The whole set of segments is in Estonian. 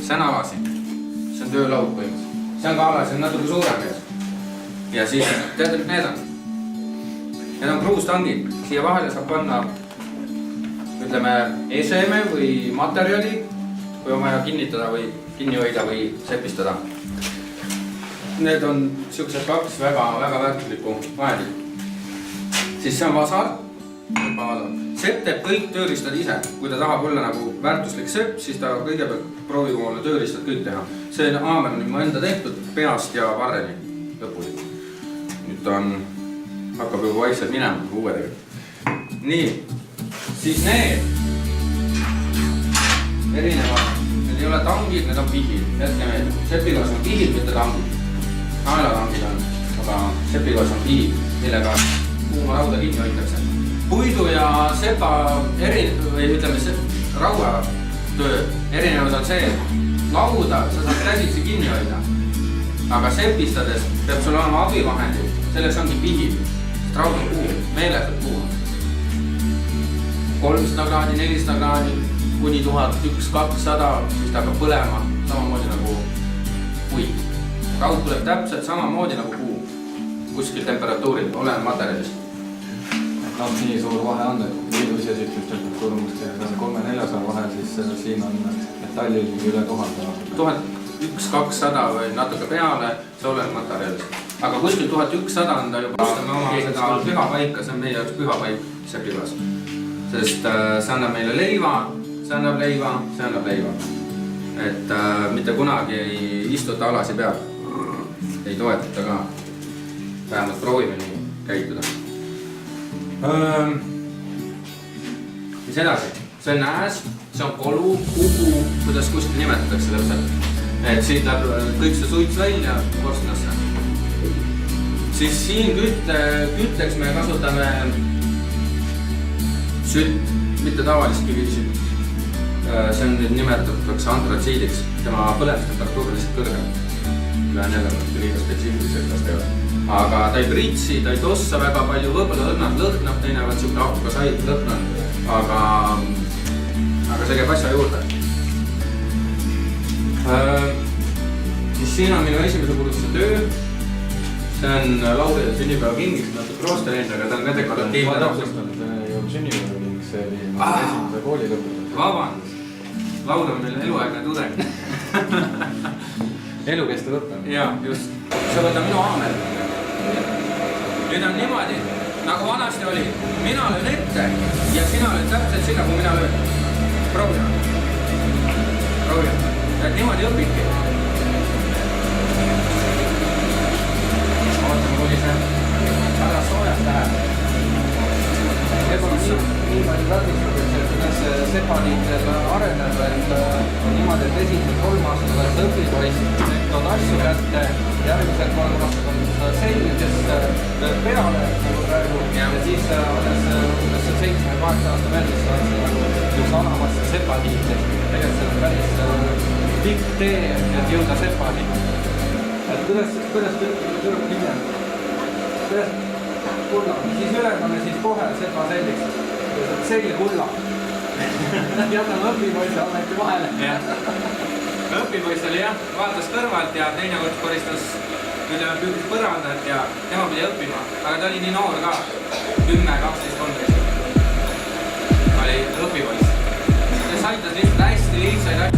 see on alasi. See on töölaud põhimõtteliselt. See on ka alasi, on natuke suurem ees. Ja siis teate, mis need on? Need on kruustangid. Siia vahele saab panna, ütleme, eseme või materjali, kui on vaja kinnitada või kinni hoida või sepistada. Need on siuksed kaks väga väärtuslikku vahendit. Siis see on vasar. Sepp teeb kõik tööriistad ise. Kui ta tahab olla nagu väärtuslik sepp, siis ta kõigepealt proovib omale tööriistad kõik teha. See aamer on mu enda tehtud peast ja varreni lõpuni. Nüüd ta on, hakkab juba vaikselt minema uuedega. Nii, siis need erinevad, need ei ole tangid, need on pihid. Jätke meelde, sepigas on pihid, mitte tangid. Naelatangid on, aga sepigas on pihid, millega kuuma rauda kinni hoitakse. Puidu ja sepa rauatöö erinevad on see, et lauda sa saad käsitsi kinni hoida. Aga sepistades peab sul olema abivahendid, selleks ongi pihid, sest raud on kuum, meeletult kuum. 300 kraadi, 400 kraadi, kuni 1100, mis ta hakkab põlema, samamoodi nagu puid. Raud tuleb täpselt samamoodi nagu kuu, kuskil temperatuuril, olen materjalist. No nii suur vahe on, et liidu isesüklustelt kurmust ja 300-400 vahe, siis siin on metallil üle 1000. 1100 või natuke peale, see olen materjalist. Aga kuskil 1100 on ta juba oma seda pühapaika, see on meie jaoks pühapaik sepigas. Sest see annab meile leiva, see annab leiva, see annab leiva. Et mitte kunagi ei istuta alasi peal, ei toetata ka. Vähemalt proovime nii käituda. Mis edasi? See on nääs, see on kolu, kugu, kuidas kuskil nimetatakse täpselt. Et siit läheb kõik see suits välja korstnasse. Siis siin kütteks me kasutame sütt, mitte tavalist kivisütt. See on nüüd nimetatakse antratsiidiks, tema põlemistemperatuur on lihtsalt kõrgem. Lähen jälle liiga spetsiifiliselt kas teevad. Aga ta ei pritsi, ta ei tossa väga palju, võõbõle õnnad lõhnab, teine võt siuke hapuga said lõhnad, aga see käib asja juurde. Siis siin on minu esimese kuruse töö. See on Lauri sünnipäeva kingiks, natuke roostelein, aga ta on ka dekoratiivne. Ma täpsustan, see ei olnud sünnipäeva kingiks, see oli esimese kooli lõputus. Vabandust, Lauri on meil eluaegne tudeng. Elukestev õppe. Jaa, just. See võtab minu aamer. Nüüd on niimoodi, nagu vanasti oli, mina löön ette ja sina löön täpselt sinna, kui mina löön. Proovi. Et niimoodi õpibki. Ootame, kui see väga soojast läheb. Võib-olla nii palju täpistades, et kuidas sepaliit areneb, et on niimoodi, et esimesed 3 aastat oled õpipoiss, tood asju kätte, järgmised 3 aastat on selges peale nagu praegu ja siis alles 7-8 aasta meeles saad üks anamast sepaliit, tegelikult see on päris pikk tee, et jõuda sepaliit. Et kuidas tuleb hiljem? Kuidas kulla, siis ülendame siis kohe sepa selliks, selge kulla. Jätame õpipoisse ameti vahele. Õpipoiss oli jah, vaatas kõrvalt ja teine kord koristas püüdis põrandat ja tema pidi õppima, aga ta oli nii noor ka, 10, 12, 13. Ta oli õpipoiss. Ta saitas lihtsalt hästi lihtsaid asju.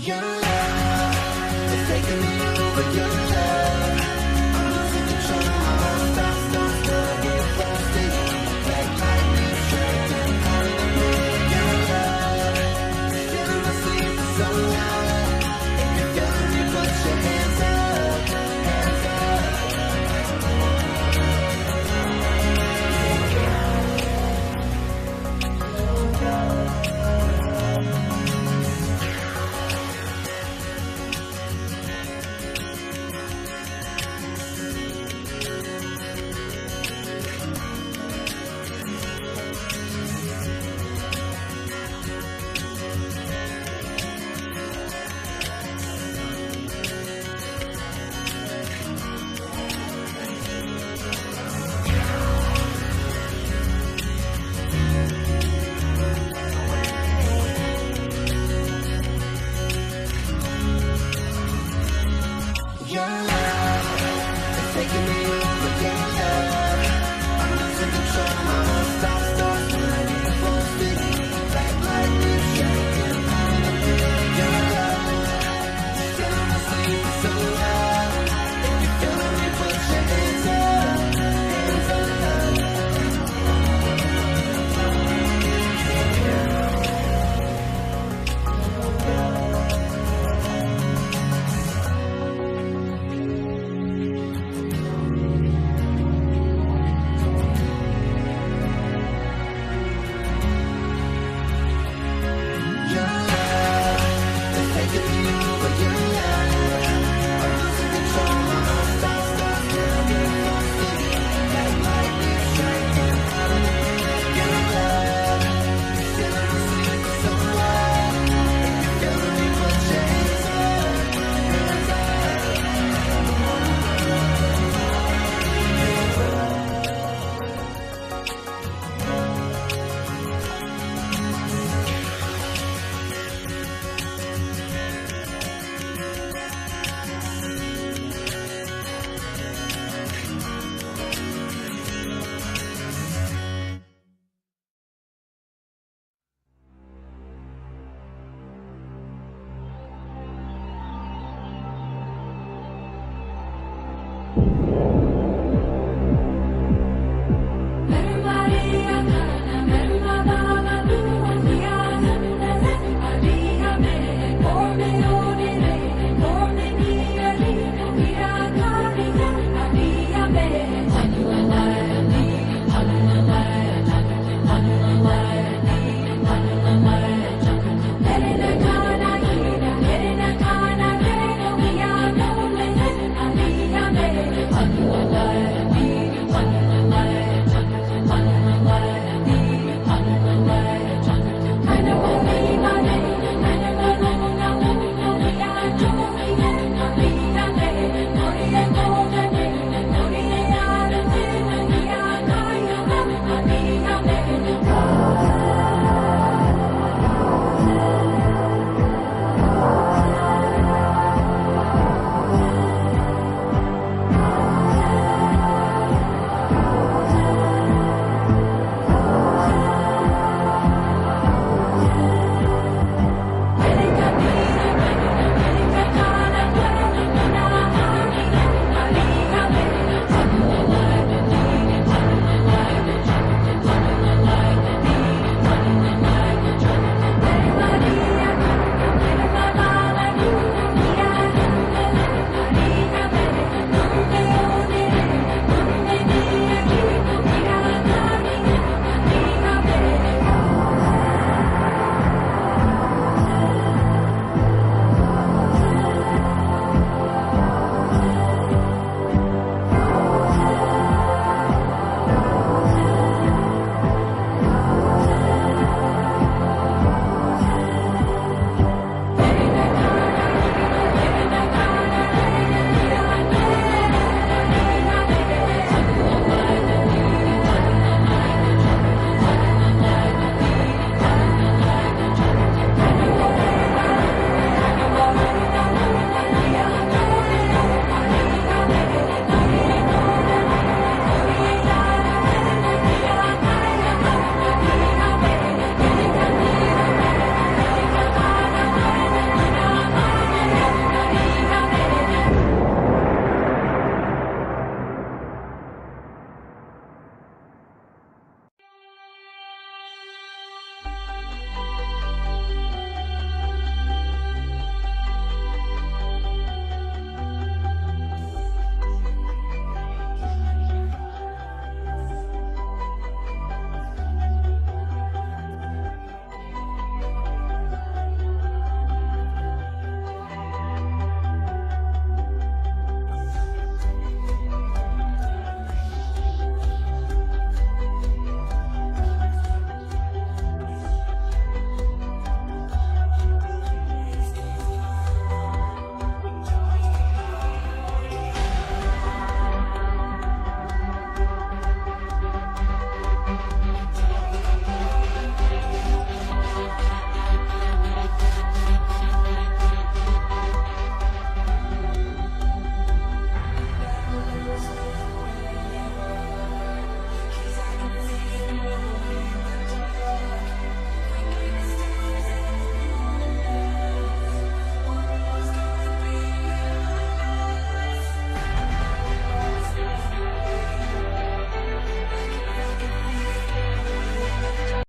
Your love is taking me over. Your love, I'm losing control. My heart starts to get close to you. Like lightning striking out of the blue. Your love is filling my sleep for so long. If you're feeling me, put your hands up, hands up. Your love is taking me over. Your love, I'm losing control. My heart starts when I get close to you. Like lightning striking out of the blue. Your love is filling my sleep for so long. If you're feeling me, put your hands up, hands up. Your love is taking me